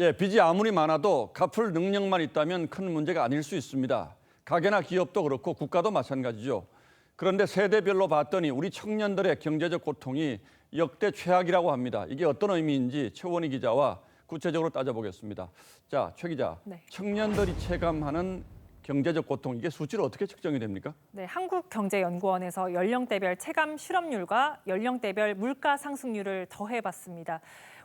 예, 빚이 아무리 많아도 갚을 능력만 있다면 큰 문제가 아닐 수 있습니다. 가게나 기업도 그렇고 국가도 마찬가지죠. 그런데 세대별로 봤더니 우리 청년들의 경제적 고통이 역대 최악이라고 합니다. 이게 어떤 의미인지 최원희 기자와 구체적으로 따져보겠습니다. 자, 최 기자, 네. 청년들이 체감하는 경제적 고통, 이게 수치로 어떻게 측정이 됩니까? 네, 한국경제연구원에서 연령대별 체감 실업률과 연령대별 물가 상승률을 더해봤습니다.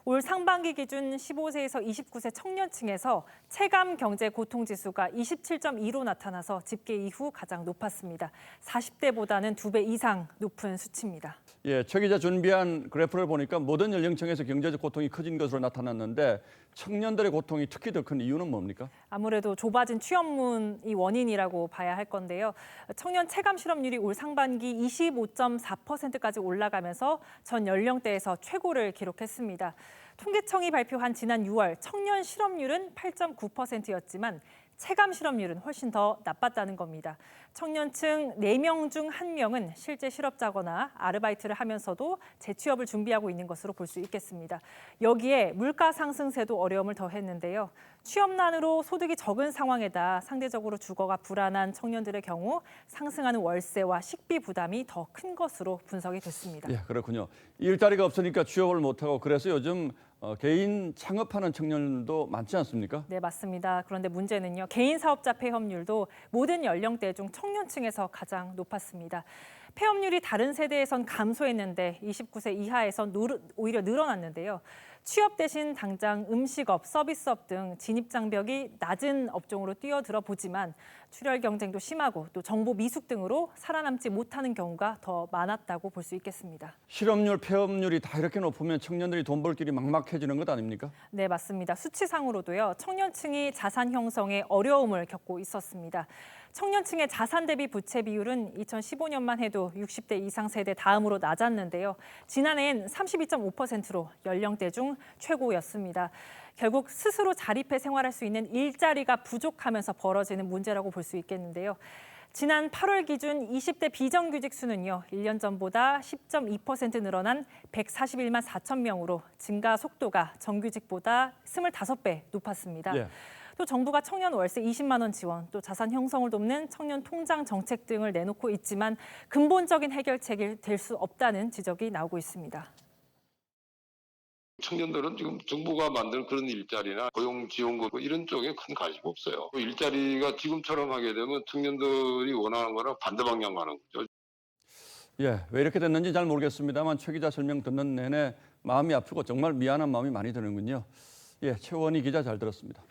올 상반기 기준 15세에서 29세 청년층에서 체감 경제 고통 지수가 27.2로 나타나서 집계 이후 가장 높았습니다. 40대보다는 2배 이상 높은 수치입니다. 예, 최 기자 준비한 그래프를 보니까 모든 연령층에서 경제적 고통이 커진 것으로 나타났는데 청년들의 고통이 특히 더 큰 이유는 뭡니까? 아무래도 좁아진 취업문이 원인이라고 봐야 할 건데요. 청년 체감 실업률이 올 상반기 25.4%까지 올라가면서 전 연령대에서 최고를 기록했습니다. 통계청이 발표한 지난 6월 청년 실업률은 8.9%였지만 체감 실업률은 훨씬 더 나빴다는 겁니다. 청년층 4명 중 1명은 실제 실업자거나 아르바이트를 하면서도 재취업을 준비하고 있는 것으로 볼 수 있겠습니다. 여기에 물가 상승세도 어려움을 더했는데요. 취업난으로 소득이 적은 상황에다 상대적으로 주거가 불안한 청년들의 경우 상승하는 월세와 식비 부담이 더 큰 것으로 분석이 됐습니다. 예, 그렇군요. 일자리가 없으니까 취업을 못하고 그래서 요즘 개인 창업하는 청년도 많지 않습니까? 네, 맞습니다. 그런데 문제는요. 개인 사업자 폐업률도 모든 연령대 중 청년층에서 가장 높았습니다. 폐업률이 다른 세대에선 감소했는데 29세 이하에선 오히려 늘어났는데요. 취업 대신 당장 음식업, 서비스업 등 진입 장벽이 낮은 업종으로 뛰어들어 보지만 출혈 경쟁도 심하고 또 정보 미숙 등으로 살아남지 못하는 경우가 더 많았다고 볼 수 있겠습니다. 실업률, 폐업률이 다 이렇게 높으면 청년들이 돈 벌 길이 막막해지는 것 아닙니까? 네, 맞습니다. 수치상으로도요. 청년층이 자산 형성에 어려움을 겪고 있었습니다. 청년층의 자산 대비 부채 비율은 2015년만 해도 60대 이상 세대 다음으로 낮았는데요. 지난해엔 32.5%로 연령대 중 최고였습니다. 결국 스스로 자립해 생활할 수 있는 일자리가 부족하면서 벌어지는 문제라고 볼 수 있겠는데요. 지난 8월 기준 20대 비정규직 수는요. 1년 전보다 10.2% 늘어난 141만 4천 명으로 증가 속도가 정규직보다 25배 높았습니다. 예. 또 정부가 청년 월세 20만 원 지원, 또 자산 형성을 돕는 청년 통장 정책 등을 내놓고 있지만 근본적인 해결책이 될 수 없다는 지적이 나오고 있습니다. 청년들은 지금 정부가 만든 그런 일자리나 고용지원금 이런 쪽에 큰 관심 없어요. 일자리가 지금처럼 하게 되면 청년들이 원하는 거랑 반대 방향 가는 거죠. 예, 왜 이렇게 됐는지 잘 모르겠습니다만 최 기자 설명 듣는 내내 마음이 아프고 정말 미안한 마음이 많이 드는군요. 예, 최원희 기자 잘 들었습니다.